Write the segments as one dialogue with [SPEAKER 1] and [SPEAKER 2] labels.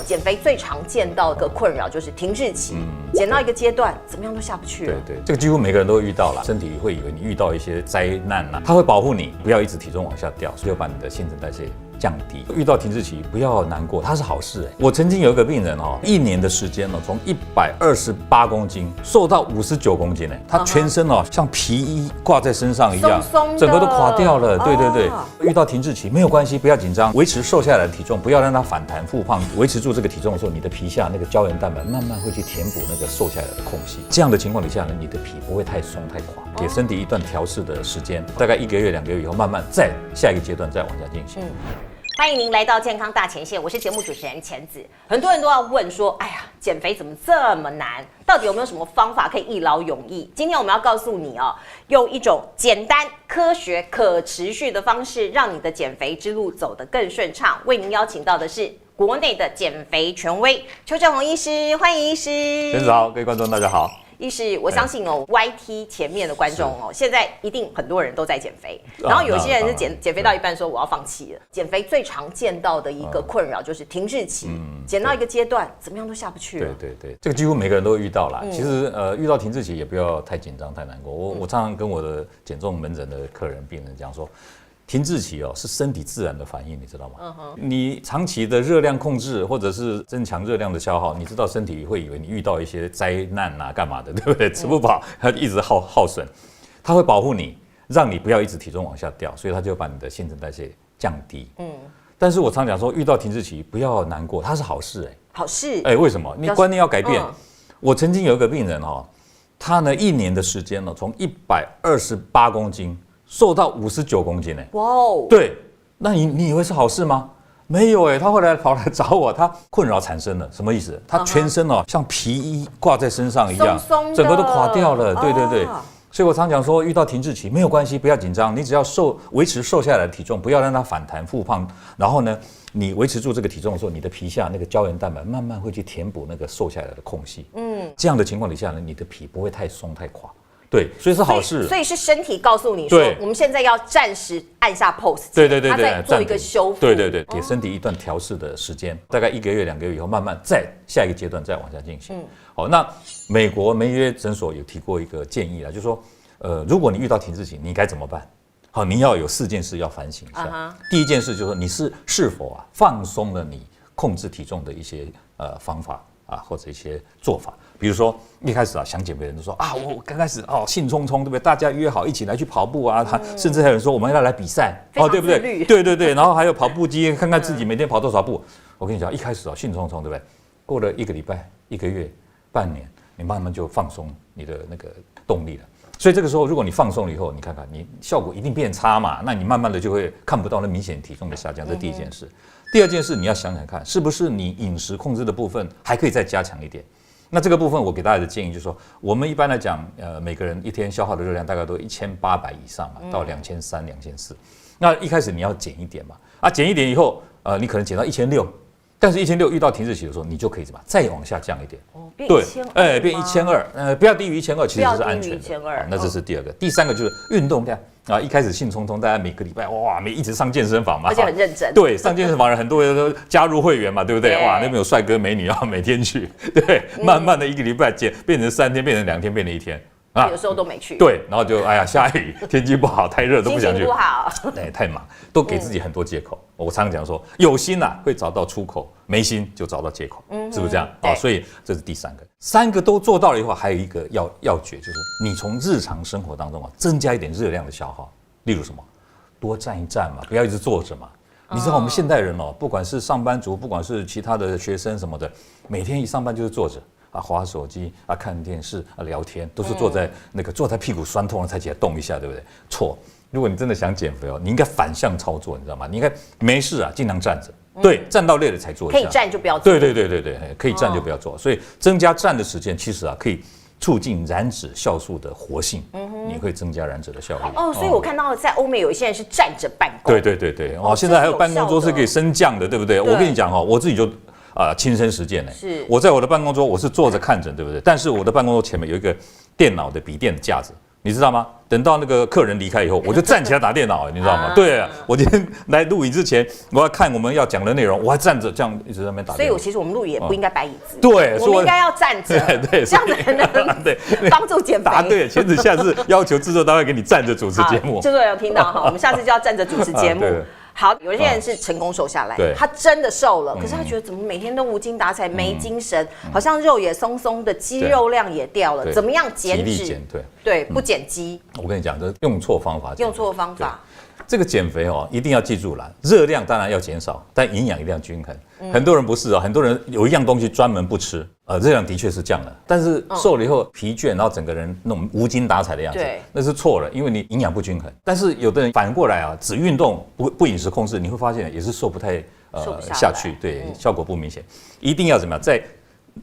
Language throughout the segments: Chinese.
[SPEAKER 1] 减肥最常见到的困扰就是停滞期，减到一个阶段，怎么样都下不去了。
[SPEAKER 2] 对，这个几乎每个人都会遇到了，身体会以为你遇到一些灾难啊，它会保护你，不要一直体重往下掉，所以把你的新陈代谢降低。遇到停滞期不要难过，它是好事。我曾经有一个病人1年的时间从128公斤瘦到59公斤他全身像皮衣挂在身上一样，整个都垮掉了。对，遇到停滞期没有关系，不要紧张，维持瘦下来的体重，不要让它反弹复胖，维持住这个体重的时候，你的皮下那个胶原蛋白慢慢会去填补那个瘦下来的空隙。这样的情况底下呢，你的皮不会太松太垮，给身体一段调试的时间，大概1个月2个月以后，慢慢再下一个阶段再往下进行。
[SPEAKER 1] 欢迎您来到健康大前线，我是节目主持人钱子。很多人都要问说，哎呀，减肥怎么这么难？到底有没有什么方法可以一劳永逸？今天我们要告诉你用一种简单、科学、可持续的方式，让你的减肥之路走得更顺畅。为您邀请到的是国内的减肥权威邱正宏医师，欢迎医师。
[SPEAKER 2] 先生好，各位观众大家好。
[SPEAKER 1] 医师，我相信YT 前面的观众现在一定很多人都在减肥，然后有些人是减肥到一半说我要放弃了。减肥最常见到的一个困扰就是停滞期，减到一个阶段，怎么样都下不去了。
[SPEAKER 2] 对，这个几乎每个人都会遇到啦。其实遇到停滞期也不要太紧张太难过。我常常跟我的减重门诊的客人病人讲说，停滞期是身体自然的反应，你知道吗？你长期的热量控制或者是增强热量的消耗，你知道身体会以为你遇到一些灾难啊干嘛的，对不对？吃不饱，它一直耗损，它会保护你，让你不要一直体重往下掉，所以它就把你的新陈代谢降低。但是我常讲说，遇到停滞期不要难过，它是好事。
[SPEAKER 1] 好事。
[SPEAKER 2] 为什么？你观念要改变。我曾经有一个病人他呢1年的时间从128公斤。瘦到59公斤哇哦！对，那你以为是好事吗？没有他后来跑来找我，他困扰产生了，什么意思？他全身像皮衣挂在身上一样，整个都垮掉了。对，所以我常讲说，遇到停滞期没有关系，不要紧张，你只要维持瘦下来的体重，不要让它反弹复胖，然后呢，你维持住这个体重的时候，你的皮下那个胶原蛋白慢慢会去填补那个瘦下来的空隙。这样的情况底下呢，你的皮不会太松太垮。对，所以是好事。
[SPEAKER 1] 所以是身体告诉你说，我们现在要暂时按下 pause，
[SPEAKER 2] 对，
[SPEAKER 1] 它再做一个修复。
[SPEAKER 2] 对，给身体一段调试的时间，大概1个月2个月以后，慢慢再下一个阶段再往下进行。那美国梅约诊所有提过一个建议就是说，如果你遇到停滞期，你该怎么办？你要有4件事要反省一下。第一件事就是说，你是否放松了你控制体重的一些方法或者一些做法。比如说一开始想减肥的人都说我刚开始兴冲冲，对不对？大家约好一起来去跑步甚至还有人说我们要来比赛对不对？对，然后还有跑步机，看看自己每天跑多少步。我跟你讲，一开始兴冲冲，对不对？过了1个礼拜、1个月、半年，你慢慢就放松你的那个动力了。所以这个时候，如果你放松了以后，你看看你效果一定变差嘛，那你慢慢的就会看不到那明显体重的下降，这是第一件事。第二件事，你要想想看，是不是你饮食控制的部分还可以再加强一点。那这个部分我给大家的建议就是说，我们一般来讲，每个人一天消耗的热量大概都1800以上嘛，到2300、2400。那一开始你要减一点嘛，减一点以后，你可能减到1600，但是1600遇到停滞期的时候，你就可以再往下降一点。
[SPEAKER 1] 变1200，
[SPEAKER 2] 变1200，不要低于1200，其实是安全的。那这是第二个。第三个就是运动量。一开始兴冲冲，大家每个礼拜一直上健身房嘛，
[SPEAKER 1] 而且很认真。
[SPEAKER 2] 对，上健身房人很多人都加入会员嘛，对不对？那边有帅哥美女每天去，对，慢慢的1个礼拜变成3天，变成2天，变成1天。
[SPEAKER 1] 有时候都没去。
[SPEAKER 2] 对，然后就下雨，天气不好，太热都不想去。
[SPEAKER 1] 心情不好，
[SPEAKER 2] 太忙，都给自己很多借口。我常常讲说，有心会找到出口，没心就找到借口，是不是这样？所以这是第3个。3个都做到了以后，还有一个要诀，就是你从日常生活当中增加一点热量的消耗。例如什么，多站一站嘛，不要一直坐着嘛。你知道我们现代人不管是上班族，不管是其他的学生什么的，每天一上班就是坐着滑手机看电视聊天，都是坐在屁股酸痛了才起来动一下，对不对？错。如果你真的想减肥你应该反向操作，你知道吗？你应该没事尽量站着。对，站到累了才做一下。
[SPEAKER 1] 可以站就不要坐。
[SPEAKER 2] 对，可以站就不要坐。所以增加站的时间，其实可以促进燃脂酵素的活性，你会增加燃脂的效率。
[SPEAKER 1] 所以我看到在欧美有一些人是站着办公。
[SPEAKER 2] 对，现在还有办公桌是可以升降的，对不对？我跟你讲我自己就亲身实践是我在我的办公桌我是坐着看诊，对不对？但是我的办公桌前面有一个电脑的笔电的架子，你知道吗？等到那个客人离开以后，我就站起来打电脑，你知道吗？对啊，我今天来录影之前，我要看我们要讲的内容，我还站着这样一直在那边打电脑。
[SPEAKER 1] 所以其实我们录影也不应该摆椅子，
[SPEAKER 2] 对，
[SPEAKER 1] 我们应该要站着，
[SPEAKER 2] 对，
[SPEAKER 1] 这样才能
[SPEAKER 2] 对
[SPEAKER 1] 帮助减肥。
[SPEAKER 2] 答对，前子下次要求制作单位给你站着主持节目。
[SPEAKER 1] 制作人有听到哈，我们下次就要站着主持节目。好，有些人是成功瘦下来，他真的瘦了，可是他觉得怎么每天都无精打采、没精神，好像肉也松松的，肌肉量也掉了，怎么样减脂？对，不减肌。
[SPEAKER 2] 我跟你讲，这用错方法。
[SPEAKER 1] 用错方法。
[SPEAKER 2] 这个减肥哦，一定要记住了，热量当然要减少，但营养一定要均衡。很多人不是哦，很多人有一样东西专门不吃，热量的确是降了，但是瘦了以后疲倦，然后整个人那种无精打采的样子，那是错了，因为你营养不均衡。但是有的人反过来啊，只运动不饮食控制，你会发现也是瘦不太下去，对，效果不明显。一定要怎么样，在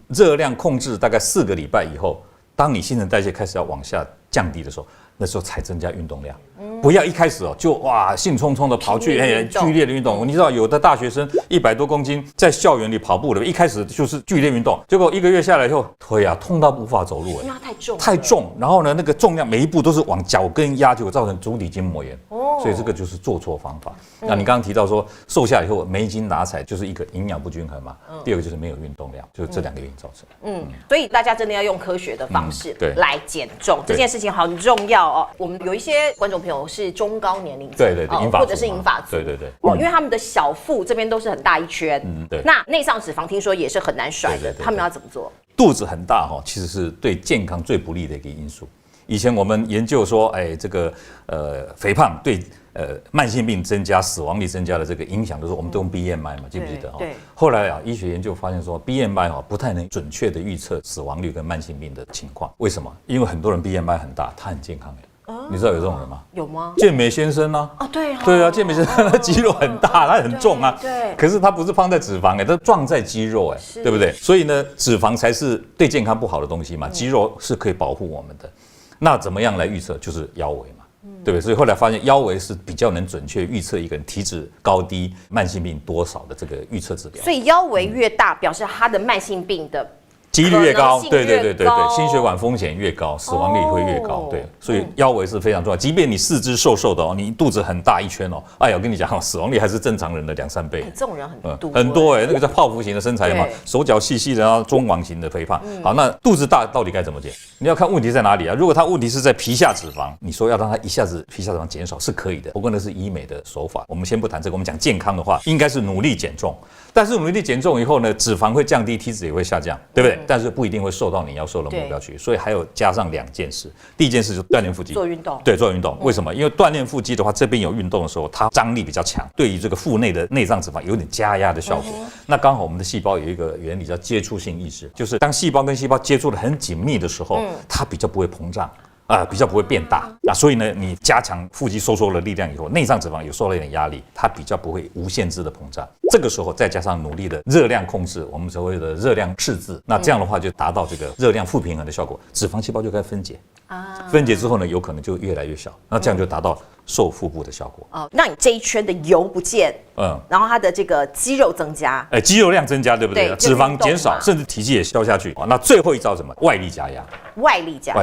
[SPEAKER 2] 热量控制大概4个礼拜以后，当你新陈代谢开始要往下降低的时候，那时候才增加运动量，不要一开始哦就哇兴冲冲的跑去剧烈的运动。你知道有的大学生100多公斤在校园里跑步的，一开始就是剧烈运动，结果1个月下来以后腿啊痛到无法走路，
[SPEAKER 1] 因为它
[SPEAKER 2] 太重，然后呢那个重量每一步都是往脚跟压，结果造成足底筋膜炎。所以这个就是做错方法。那你刚刚提到说瘦下以后没精打采，就是一个营养不均衡嘛，第二个就是没有运动量，就是这2个原因造成。
[SPEAKER 1] 所以大家真的要用科学的方式来减重，这件事情很重要哦。我们有一些观众朋友是中高年龄层，
[SPEAKER 2] 对，
[SPEAKER 1] 或者是银发族，
[SPEAKER 2] 对，
[SPEAKER 1] 因为他们的小腹这边都是很大一圈，对。那内脏脂肪听说也是很难甩的，他们要怎么做？
[SPEAKER 2] 肚子很大哈，其实是对健康最不利的一个因素。以前我们研究说，这个肥胖对慢性病增加、死亡率增加的这个影响，都是我们都用 BMI 嘛，记不记得？对。后来啊，医学研究发现说 BMI 不太能准确的预测死亡率跟慢性病的情况。为什么？因为很多人 BMI 很大，他很健康你知道有这种人吗？
[SPEAKER 1] 有吗？
[SPEAKER 2] 健美先生啊。对啊，健美先生他肌肉很大，他很重啊。对。可是他不是放在脂肪他撞在肌肉对不对？所以呢，脂肪才是对健康不好的东西嘛，肌肉是可以保护我们的。那怎么样来预测？就是腰围嘛，对不对？所以后来发现腰围是比较能准确预测一个人体脂高低、慢性病多少的这个预测指标。
[SPEAKER 1] 所以腰围越大，表示他的慢性病的
[SPEAKER 2] 几率越高，对，心血管风险越高，死亡率会越高，对，所以腰围是非常重要。即便你四肢瘦瘦的你肚子很大一圈哎呀，我跟你讲死亡率还是正常人的2-3倍。
[SPEAKER 1] 这种人
[SPEAKER 2] 很多那个叫泡芙型的身材嘛，手脚细细的，然后中网型的肥胖。好，那肚子大到底该怎么减？你要看问题在哪里啊？如果他问题是在皮下脂肪，你说要让他一下子皮下脂肪减少是可以的，不过那是医美的手法。我们先不谈这个，我们讲健康的话，应该是努力减重。但是努力减重以后呢，脂肪会降低，体脂也会下降，对不对？但是不一定会瘦到你要瘦的目标去，所以还有加上2件事。第一件事就是锻炼腹肌，
[SPEAKER 1] 做运动。
[SPEAKER 2] 对，做运动。为什么？因为锻炼腹肌的话，这边有运动的时候，它张力比较强，对于这个腹内的内脏脂肪有点加压的效果。那刚好我们的细胞有一个原理叫接触性抑制，就是当细胞跟细胞接触得很紧密的时候，它比较不会膨胀。比较不会变大所以呢，你加强腹肌收缩的力量以后，内脏脂肪有受了一点压力，它比较不会无限制的膨胀。这个时候再加上努力的热量控制，我们所谓的热量赤字，那这样的话就达到这个热量负平衡的效果，脂肪细胞就该分解分解之后呢，有可能就越来越小，那这样就达到瘦腹部的效果。让
[SPEAKER 1] 你这一圈的油不见，然后它的这个肌肉增加，
[SPEAKER 2] 肌肉量增加，对不对？脂肪减少，甚至体积也消下去。那最后一招什么？外力加压。
[SPEAKER 1] 外力加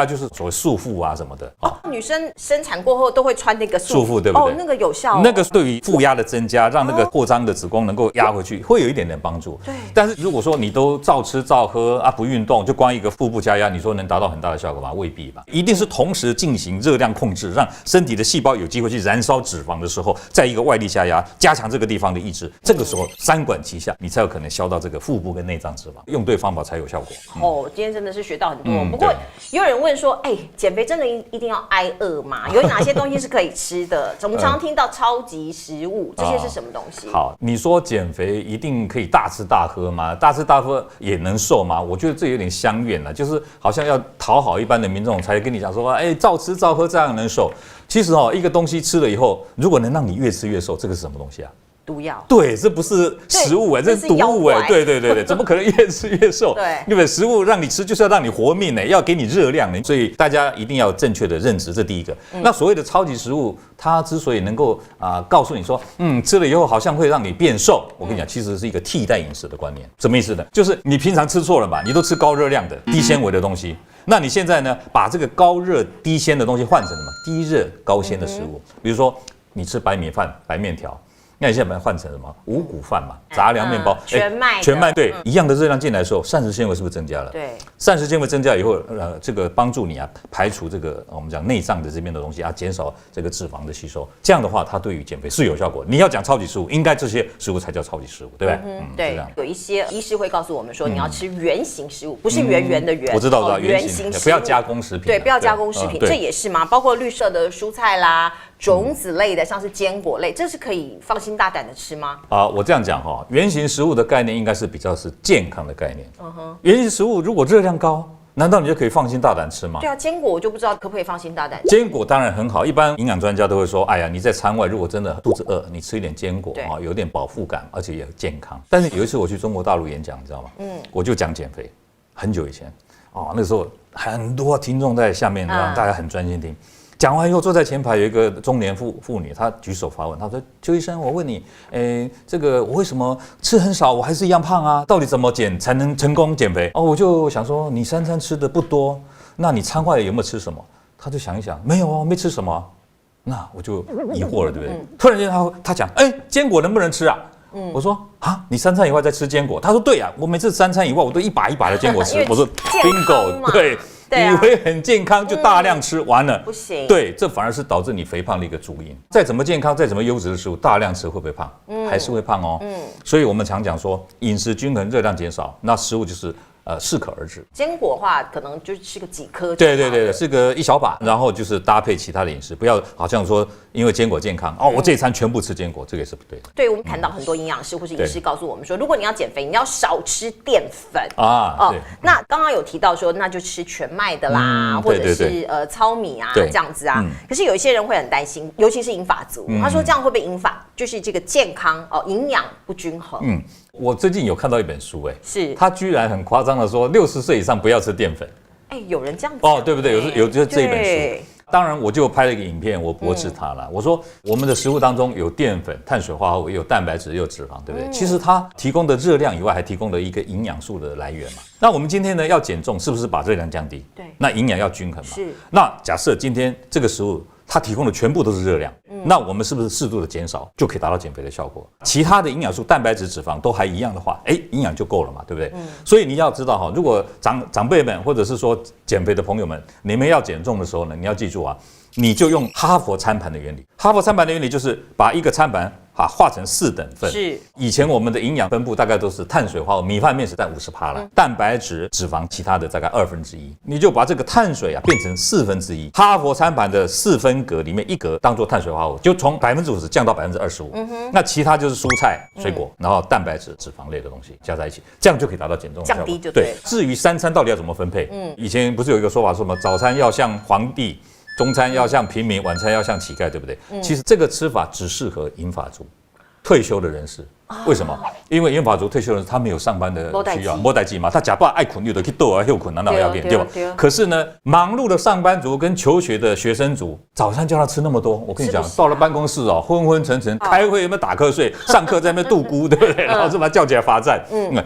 [SPEAKER 2] 压就是所谓束缚什么的。
[SPEAKER 1] 女生生产过后都会穿那个
[SPEAKER 2] 束缚，对不对？
[SPEAKER 1] 那个有效。
[SPEAKER 2] 那个对于负压的增加，让那个扩张的子宫能够压回去，会有一点点帮助。
[SPEAKER 1] 对。
[SPEAKER 2] 但是如果说你都照吃照喝不运动，就光一个腹部加压，你说能达到很大的效果吗？未必吧。一定是同时进行热量控制，让身体的细胞有机会去燃烧脂肪的时候，在一个外力加压，加强这个地方的抑制，这个时候3管齐下，你才有可能消到这个腹部跟内脏脂肪。用对方法才有效果。
[SPEAKER 1] 今天真的是学到很多。不过也有人问说，减肥真的一定要挨饿吗？有哪些东西是可以吃的？我们常常听到超级食物，这些是什么东西？
[SPEAKER 2] 好，你说减肥一定可以大吃大喝吗？大吃大喝也能瘦吗？我觉得这有点相远了，就是好像要讨好一般的民众才跟你讲说，照吃照喝这样能瘦。其实一个东西吃了以后，如果能让你越吃越瘦，这个是什么东西啊？
[SPEAKER 1] 毒药。
[SPEAKER 2] 对，这不是食物这是毒物对，怎么可能越吃越瘦？对，因为食物让你吃就是要让你活命要给你热量所以大家一定要正确的认知，这第一个。那所谓的超级食物，它之所以能够告诉你说，吃了以后好像会让你变瘦，我跟你讲，其实是一个替代饮食的观念。什么意思呢？就是你平常吃错了嘛，你都吃高热量的、低纤维的东西。那你现在呢，把这个高热低纤的东西换成什么？低热高纤的食物，比如说你吃白米饭、白面条。那你现在把它换成什么？五谷饭嘛，杂粮面包，全麦对，一样的热量进来的时候，膳食纤维是不是增加了？
[SPEAKER 1] 对，
[SPEAKER 2] 膳食纤维增加以后，这个帮助你啊排除这个我们讲内脏的这边的东西啊，减少这个脂肪的吸收。这样的话，它对于减肥是有效果。你要讲超级食物，应该这些食物才叫超级食物，对不对？
[SPEAKER 1] 对，有一些医师会告诉我们说，你要吃原型食物，不是圆圆的圆。
[SPEAKER 2] 我知道，原型食物，不要加工食品。
[SPEAKER 1] 对，不要加工食品，这也是吗？包括绿色的蔬菜啦。种子类的，像是坚果类，这是可以放心大胆的吃吗？
[SPEAKER 2] 我这样讲哈，原型食物的概念应该是比较是健康的概念。原型食物如果热量高，难道你就可以放心大胆吃吗？
[SPEAKER 1] 对啊，坚果我就不知道可不可以放心大胆吃。
[SPEAKER 2] 坚果当然很好，一般营养专家都会说，哎呀，你在餐外如果真的肚子饿，你吃一点坚果啊，有点饱腹感，而且也健康。但是有一次我去中国大陆演讲，你知道吗？我就讲减肥，很久以前那时候很多听众在下面，让大家很专心听。讲完以后，坐在前排有一个中年妇女，她举手发问，她说：“邱医生，我问你，这个我为什么吃很少，我还是一样胖啊？到底怎么减才能成功减肥？”我就想说，你3餐吃的不多，那你餐外有没有吃什么？她就想一想，没有啊，没吃什么。那我就疑惑了，对不对？突然间她讲，坚果能不能吃啊？我说啊，你3餐以外再吃坚果？她说对啊，我每次3餐以外，我都一把一把的坚果吃。我说 bingo， 对。以为很健康就大量吃，完了
[SPEAKER 1] 不行。
[SPEAKER 2] 对，这反而是导致你肥胖的一个主因。再怎么健康，再怎么优质的食物，大量吃会不会胖？还是会胖哦。所以我们常讲说，饮食均衡，热量减少，那食物就是适可而止。
[SPEAKER 1] 坚果的话，可能就吃个几颗。
[SPEAKER 2] 对，是个一小把，然后就是搭配其他的饮食，不要好像说因为坚果健康我这一餐全部吃坚果，这个也是不对的。
[SPEAKER 1] 对，我们谈到很多营养师或是医师告诉我们说，如果你要减肥，你要少吃淀粉那刚刚有提到说，那就吃全麦的啦，或者是糙米啊这样子啊。可是有一些人会很担心，尤其是银发族，他说这样会不会引发就是这个健康营养不均衡？
[SPEAKER 2] 我最近有看到一本书，
[SPEAKER 1] 是
[SPEAKER 2] 他居然很夸张的说，60岁以上不要吃淀粉。
[SPEAKER 1] 有人这样讲
[SPEAKER 2] 对不对？有这一本书。当然，我就拍了一个影片，我驳斥他了。我说，我们的食物当中有淀粉、碳水化合物，也有蛋白质，也有脂肪，对不对？其实它提供的热量以外，还提供了一个营养素的来源嘛。那我们今天呢，要减重，是不是把热量降低？
[SPEAKER 1] 对。
[SPEAKER 2] 那营养要均衡嘛。
[SPEAKER 1] 是。
[SPEAKER 2] 那假设今天这个食物它提供的全部都是热量，那我们是不是适度的减少就可以达到减肥的效果？其他的营养素、蛋白质、脂肪都还一样的话，营养就够了嘛，对不对？所以你要知道如果长辈们或者是说减肥的朋友们，你们要减重的时候呢，你要记住你就用哈佛餐盘的原理。哈佛餐盘的原理就是把一个餐盘划成4等份。
[SPEAKER 1] 是。
[SPEAKER 2] 以前我们的营养分布大概都是碳水化合物，米饭面食占50%了，蛋白质、脂肪其他的大概1/2，你就把这个碳水变成1/4。哈佛餐盘的4分格里面1格当做碳水化合物，就从50%降到25%。那其他就是蔬菜、水果，然后蛋白质、脂肪类的东西加在一起，这样就可以达到减重的效果。
[SPEAKER 1] 降低就对。
[SPEAKER 2] 至于3餐到底要怎么分配，以前不是有一个说法说什么早餐要像皇帝，中餐要像平民，晚餐要像乞丐，对不对？其实这个吃法只适合银发族、退休的人士。为什么？因为银发族退休人士他没有上班的需要，没代志嘛，他假扮爱困有的去斗休困，难道要给对吧？可是呢，忙碌的上班族跟求学的学生族，早餐叫他吃那么多，我跟你讲，到了办公室昏昏沉沉，开会有没有打瞌睡，上课在那边度咕，对不对？然后就把他叫起来罚站。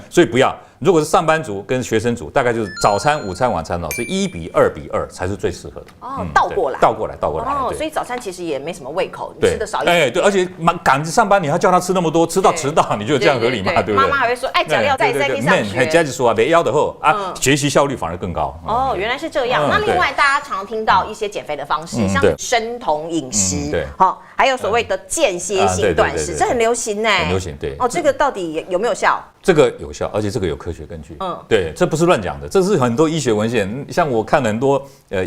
[SPEAKER 2] 所以不要。如果是上班族跟学生族，大概就是早餐、午餐、晚餐是1:2:2才是最适合的。
[SPEAKER 1] 倒过来。
[SPEAKER 2] 所
[SPEAKER 1] 以早餐其实也没什么胃口，你吃的少一点。
[SPEAKER 2] 对，而且赶着上班，你还叫他吃那么多，吃到迟到，你觉得这样合理吗？对不对？
[SPEAKER 1] 妈妈还会说，讲要再去上学。
[SPEAKER 2] 家就说没腰的后学习效率反而更高。
[SPEAKER 1] 原来是这样。那另外大家常听到一些减肥的方式，像生酮饮食，还有所谓的间歇性断食，这很流行
[SPEAKER 2] 很流行，对。
[SPEAKER 1] 这个到底有没有效？
[SPEAKER 2] 这个有效，而且这个有科学根据。对，这不是乱讲的，这是很多医学文献。像我看很多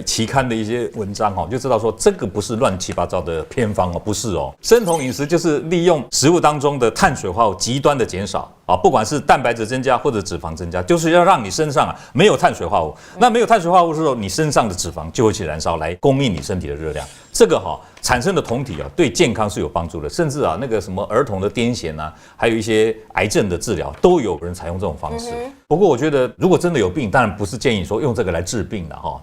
[SPEAKER 2] 期刊的一些文章就知道说这个不是乱七八糟的偏方不是生酮饮食就是利用食物当中的碳水化合物极端的减少不管是蛋白质增加或者脂肪增加，就是要让你身上没有碳水化合物。那没有碳水化合物的时候，你身上的脂肪就会去燃烧来供应你身体的热量。这个产生的酮体啊，对健康是有帮助的，甚至啊那个什么儿童的癫痫啊，还有一些癌症的治疗，都有人采用这种方式。不过我觉得，如果真的有病，当然不是建议说用这个来治病的哈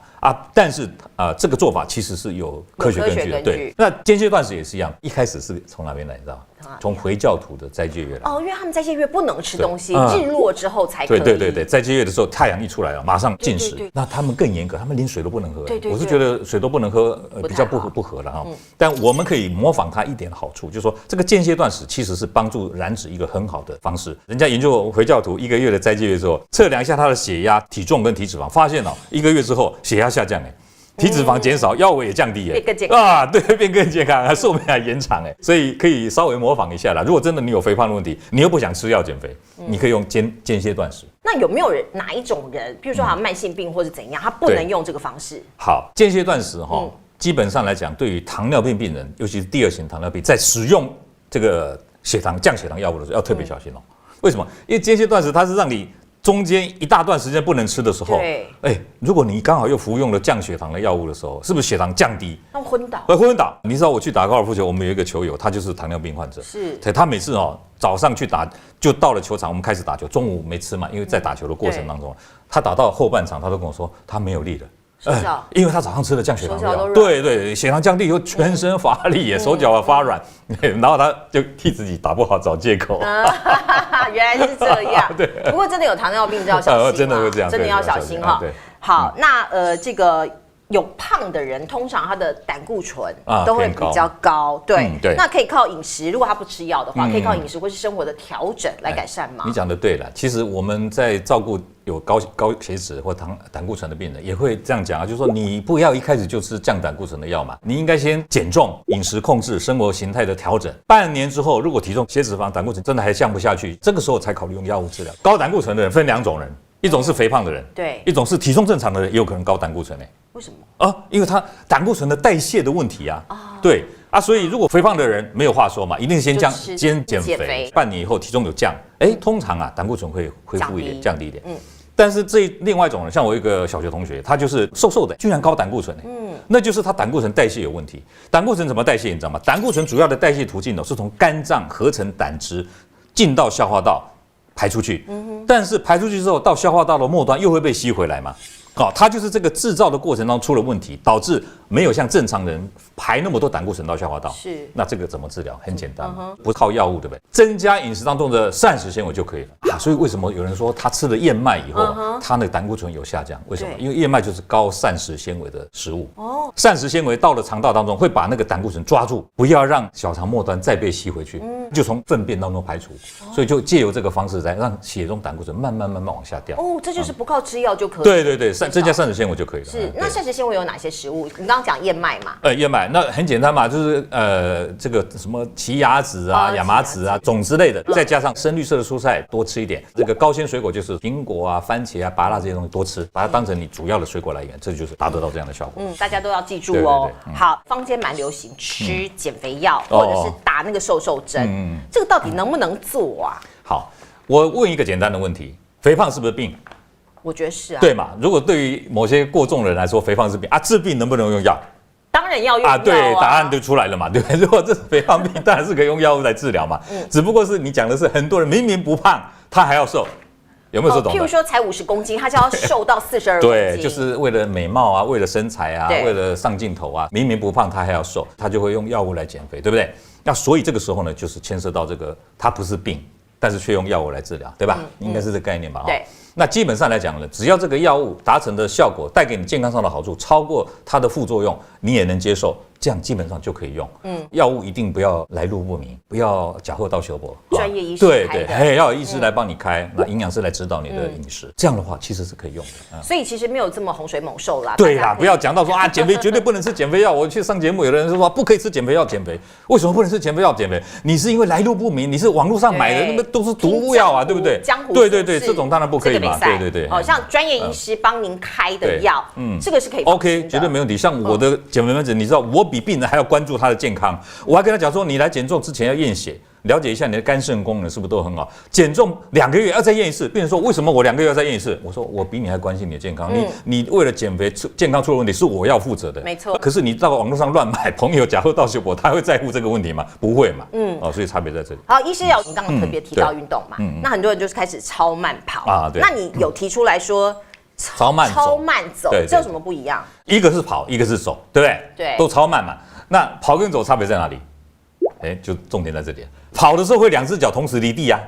[SPEAKER 2] 但是这个做法其实是有科学根据的。对，那间歇断食也是一样，一开始是从哪边来，你知道吗？从回教徒的斋戒月来。
[SPEAKER 1] 因为他们斋戒月不能吃东西，日落之后才可以。
[SPEAKER 2] 对，斋戒月的时候，太阳一出来了，马上禁食。那他们更严格，他们连水都不能喝。我是觉得水都不能喝，比较不合了哈。但我们可以模仿它一点好处，就是说这个间歇断食其实是帮助燃脂一个很好的方式。人家研究回教徒1个月的斋戒月之后，测量一下他的血压、体重跟体脂肪，发现1个月之后血压下降体脂肪减少，腰围也降低
[SPEAKER 1] 变更健康
[SPEAKER 2] 对，变更健康，寿命还延长所以可以稍微模仿一下啦。如果真的你有肥胖的问题，你又不想吃药减肥，你可以用间歇断食。
[SPEAKER 1] 那有没有哪一种人，比如说他慢性病或者怎样，他不能用这个方式？
[SPEAKER 2] 好，间歇断食基本上来讲，对于糖尿病病人，尤其是第2型糖尿病，在使用这个降血糖药物的时候，要特别小心为什么？因为间歇断食它是让你中间一大段时间不能吃的时候，如果你刚好又服用了降血糖的药物的时候，是不是血糖降低？
[SPEAKER 1] 那昏倒。
[SPEAKER 2] 昏倒。你知道我去打高尔夫球，我们有一个球友，他就是糖尿病患者。
[SPEAKER 1] 是。
[SPEAKER 2] 他每次早上去打，就到了球场，我们开始打球，中午没吃嘛，因为在打球的过程当中，他打到后半场，他都跟我说他没有力了。因为他早上吃了降血糖药，对，血糖降低以后全身乏力手脚发软，然后他就替自己打不好找借口。
[SPEAKER 1] 原来是这样。对，不过真的有糖尿病就要小心，
[SPEAKER 2] 真的会这样，
[SPEAKER 1] 真的要小心哈。好，那这个有胖的人，通常他的胆固醇都会比较高，对。那可以靠饮食，如果他不吃药的话，可以靠饮食或是生活的调整来改善吗？
[SPEAKER 2] 你讲的对了，其实我们在照顾有高血脂或胆固醇的病人，也会这样讲就是说你不要一开始就吃降胆固醇的药嘛，你应该先减重、饮食控制、生活形态的调整。半年之后，如果体重、血脂肪、胆固醇真的还降不下去，这个时候才考虑用药物治疗。高胆固醇的人分2种人，一种是肥胖的人，
[SPEAKER 1] 对；
[SPEAKER 2] 一种是体重正常的人，也有可能高胆固醇
[SPEAKER 1] 为什么？
[SPEAKER 2] 因为他胆固醇的代谢的问题对所以如果肥胖的人没有话说嘛，一定先减肥，半年以后体重有降，通常胆固醇会恢复一点，降低一点。但是另外一种人，像我一个小学同学，他就是瘦瘦的，居然高胆固醇那就是他胆固醇代谢有问题。胆固醇怎么代谢你知道吗？胆固醇主要的代谢途径是从肝脏合成胆汁进到消化道排出去，但是排出去之后到消化道的末端又会被吸回来嘛。它就是这个制造的过程当中出了问题，导致没有像正常人排那么多胆固醇到消化道。
[SPEAKER 1] 是，
[SPEAKER 2] 那这个怎么治疗？很简单，不靠药物，对不对？增加饮食当中的膳食纤维就可以了。所以为什么有人说他吃了燕麦以后，他的胆固醇有下降？为什么？因为燕麦就是高膳食纤维的食物。膳食纤维到了肠道当中，会把那个胆固醇抓住，不要让小肠末端再被吸回去，就从粪便当中排除。所以就借由这个方式来让血中胆固醇慢慢往下掉。
[SPEAKER 1] 这就是不靠吃药就可以。
[SPEAKER 2] 对。增加膳食纤维就可以了。
[SPEAKER 1] 是，那膳食纤维有哪些食物？你刚刚讲燕麦嘛？
[SPEAKER 2] 燕麦那很简单嘛，就是这个什么奇亚籽亚麻籽种之类的，再加上深绿色的蔬菜多吃一点。这个高纤水果就是苹果番茄芭乐这些东西多吃，把它当成你主要的水果来源，这就是达得到这样的效果。
[SPEAKER 1] 大家都要记住好，坊间蛮流行吃减肥药，或者是打那个瘦针，这个到底能不能做啊？
[SPEAKER 2] 好，我问一个简单的问题：肥胖是不是病？
[SPEAKER 1] 我觉得是
[SPEAKER 2] 对嘛？如果对于某些过重的人来说，肥胖是病治病能不能用药？
[SPEAKER 1] 当然要用药
[SPEAKER 2] 对，答案就出来了嘛，对不对？如果这是肥胖病，当然是可以用药物来治疗嘛。只不过是你讲的是很多人明明不胖，他还要瘦，有没有这种？
[SPEAKER 1] 譬如说才50公斤，他就要瘦到42公斤，
[SPEAKER 2] 对，就是为了美貌为了身材为了上镜头明明不胖他还要瘦，他就会用药物来减肥，对不对？那所以这个时候呢，就是牵涉到这个，它不是病，但是却用药物来治疗，对吧？应该是这个概念吧？
[SPEAKER 1] 对。
[SPEAKER 2] 那基本上来讲呢，只要这个药物达成的效果带给你健康上的好处超过它的副作用，你也能接受，这样基本上就可以用。药物一定不要来路不明，不要假货到修博，
[SPEAKER 1] 专业医师开的，
[SPEAKER 2] 要有医师来帮你开，那营养师来指导你的饮食，这样的话其实是可以用的。
[SPEAKER 1] 所以其实没有这么洪水猛兽啦。
[SPEAKER 2] 对啦，不要讲到说减肥绝对不能吃减肥药。我去上节目，有的人说不可以吃减肥药减肥，为什么不能吃减肥药减肥？你是因为来路不明，你是网络上买的，那么都是毒药对不对？
[SPEAKER 1] 江湖
[SPEAKER 2] 对，这种当然不可以嘛。对。
[SPEAKER 1] 像专业医师帮您开的药，这个是可以
[SPEAKER 2] OK， 绝对没问题。像我的减肥门诊，你知道我比病人还要关注他的健康，我还跟他讲说，你来减重之前要验血，了解一下你的肝肾功能是不是都很好。减重2个月要再验一次，病人说为什么我2个月要再验一次？我说我比你还关心你的健康，你为了减肥健康出了问题是我要负责的，
[SPEAKER 1] 没错。
[SPEAKER 2] 可是你到网络上乱买朋友假货盗修博，他会在乎这个问题吗？不会嘛，所以差别在这里。
[SPEAKER 1] 好，医师要你刚刚特别提到运动嘛，那很多人就是开始超慢跑啊，对。那你有提出来说
[SPEAKER 2] 超慢走，
[SPEAKER 1] 这有什么不一样？
[SPEAKER 2] 一个是跑，一个是走，对不对？
[SPEAKER 1] 对，
[SPEAKER 2] 都超慢嘛。那跑跟走差别在哪里？就重点在这里。跑的时候会2只脚同时离地啊，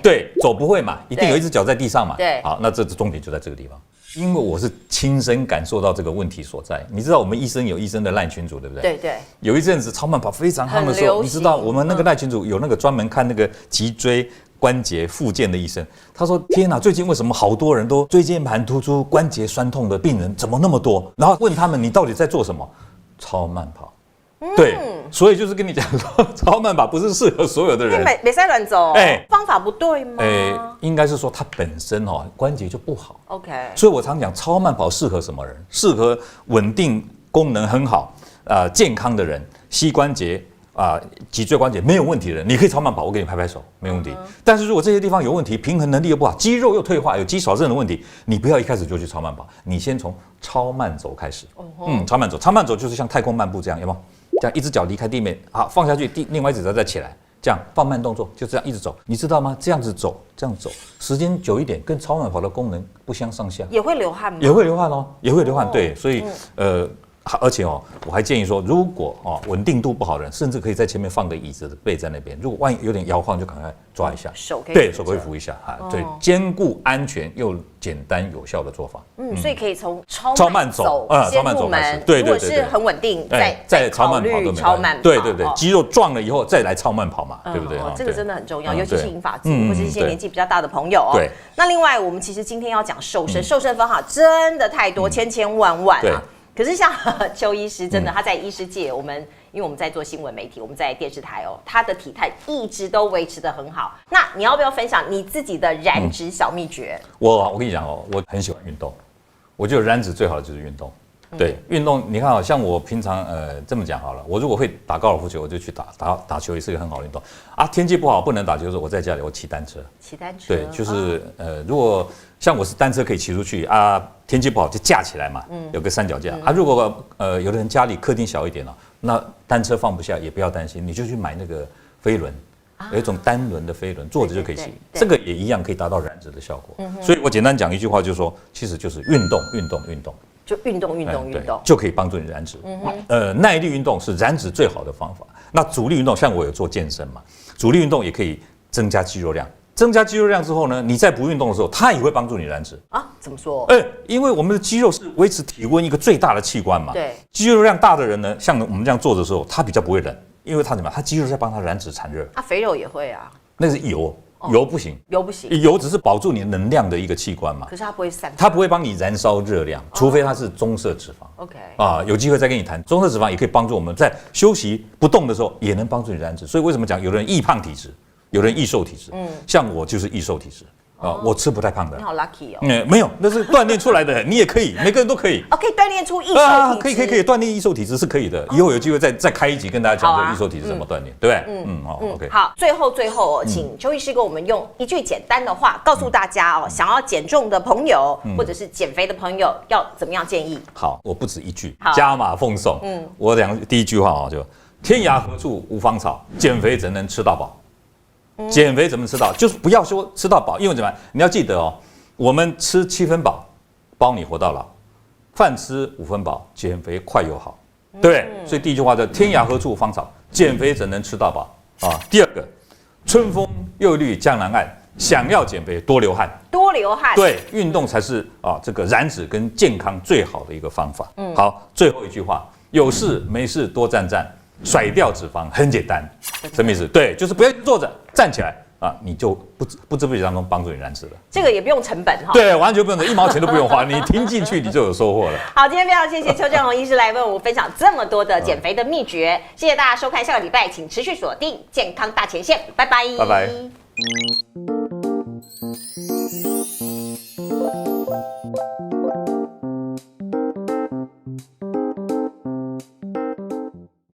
[SPEAKER 2] 对，走不会嘛，一定有一只脚在地上嘛。
[SPEAKER 1] 对，
[SPEAKER 2] 好，那这重点就在这个地方。因为我是亲身感受到这个问题所在。你知道我们医生有医生的赖群组，对不对？
[SPEAKER 1] 对。
[SPEAKER 2] 有一阵子超慢跑非常夯的时候，你知道我们那个赖群组有那个专门看那个脊椎关节复健的医生，他说：“天哪，最近为什么好多人都椎间盘突出、关节酸痛的病人怎么那么多？”然后问他们：“你到底在做什么？”超慢跑。对，所以就是跟你讲说，超慢跑不是适合所有的人。
[SPEAKER 1] 没塞乱走，方法不对吗？
[SPEAKER 2] 应该是说它本身关节就不好。
[SPEAKER 1] OK，
[SPEAKER 2] 所以我常讲超慢跑适合什么人？适合稳定功能很好、健康的人，膝关节脊椎关节没有问题的人，你可以超慢跑，我给你拍拍手，没问题。但是如果这些地方有问题，平衡能力又不好，肌肉又退化，有肌少症的问题，你不要一开始就去超慢跑，你先从超慢走开始。超慢走就是像太空漫步这样，有没有？这样一只脚离开地面，好放下去，另外一只脚再起来，这样放慢动作，就这样一直走，你知道吗？这样走，时间久一点，跟超慢跑的功能不相上下。
[SPEAKER 1] 也会流汗吗？
[SPEAKER 2] 也会流汗哦，也会流汗。对，所以而且我还建议说，如果稳定度不好的人，甚至可以在前面放个椅子的背在那边，如果万一有点摇晃，就赶快抓一下，手可以扶一下对，兼顾安全又简单有效的做法。
[SPEAKER 1] 所以可以从超慢走先入门，
[SPEAKER 2] 对，
[SPEAKER 1] 如果是很稳定，
[SPEAKER 2] 再超慢跑都没关系。对，肌肉壮了以后再来超慢跑嘛，对不对？
[SPEAKER 1] 这个真的很重要，尤其是银发族或者一些年纪比较大的朋友。对，那另外我们其实今天要讲瘦身方法真的太多，千万啊。可是像邱医师，真的他在医师界，因为我们在做新闻媒体，我们在电视台他的体态一直都维持得很好。那你要不要分享你自己的燃脂小秘诀？
[SPEAKER 2] 我跟你讲我很喜欢运动，我觉得燃脂最好的就是运动。对，运动你看像我平常这么讲好了，我如果会打高尔夫球，我就去打球，也是一个很好的运动啊。天气不好不能打球的时候，我在家里我骑单车。对，就是如果像我是单车可以骑出去啊，天气不好就架起来嘛，有个三脚架啊。如果有的人家里客厅小一点那单车放不下也不要担心，你就去买那个飞轮。有一种单轮的飞轮，坐着就可以骑，这个也一样可以达到燃脂的效果。所以我简单讲一句话，就是说，其实就是运动，
[SPEAKER 1] 就运动
[SPEAKER 2] 就可以帮助你燃脂。耐力运动是燃脂最好的方法。那阻力运动，像我有做健身嘛，阻力运动也可以增加肌肉量。增加肌肉量之后呢，你在不运动的时候，它也会帮助你燃脂
[SPEAKER 1] 啊？怎么说？
[SPEAKER 2] 因为我们的肌肉是维持体温一个最大的器官嘛。
[SPEAKER 1] 对，
[SPEAKER 2] 肌肉量大的人呢，像我们这样做的时候，他比较不会冷。因为它怎么样？它肌肉在帮它燃脂产热。
[SPEAKER 1] 肥肉也会啊。
[SPEAKER 2] 那是油，油不行。油只是保住你能量的一个器官嘛。
[SPEAKER 1] 可是它不会散发。
[SPEAKER 2] 它不会帮你燃烧热量，除非它是棕色脂肪。
[SPEAKER 1] OK。
[SPEAKER 2] 有机会再跟你谈，棕色脂肪也可以帮助我们在休息不动的时候，也能帮助你燃脂。所以为什么讲有人易胖体质，有人易瘦体质？像我就是易瘦体质。我吃不太胖的。
[SPEAKER 1] 你好 lucky
[SPEAKER 2] 没有，那是锻炼出来的，你也可以，每个人都可以。
[SPEAKER 1] 可以锻炼出易瘦体质。
[SPEAKER 2] 可以锻炼易瘦体质是可以的。以后有机会再开一集跟大家讲这个易瘦体质怎么锻炼，对不对？OK。
[SPEAKER 1] 好，最后请邱医师给我们用一句简单的话告诉大家想要减重的朋友或者是减肥的朋友要怎么样建议？
[SPEAKER 2] 好，我不止一句，加码奉送。我第一句话就天涯何处无芳草，减肥怎能吃到饱？减肥怎么吃到？就是不要说吃到饱，因为怎么样？你要记得我们吃7分饱，包你活到老；饭吃5分饱，减肥快又好，对不对？所以第一句话叫天涯何处无芳草，减肥怎能吃到饱啊？第二个，春风又绿江南岸，想要减肥多流汗，对，运动才是这个燃脂跟健康最好的一个方法。好，最后一句话，有事没事多站站。甩掉脂肪很简单，什么意思？对，就是不要坐着，站起来你就不知不觉当中帮助你燃脂了。
[SPEAKER 1] 这个也不用成本
[SPEAKER 2] 对，完全不用，1毛钱都不用花，你听进去你就有收获了。
[SPEAKER 1] 好，今天非常谢谢邱正宏医师来为我们分享这么多的减肥的秘诀，谢谢大家收看，下个礼拜请持续锁定健康大前线，拜拜。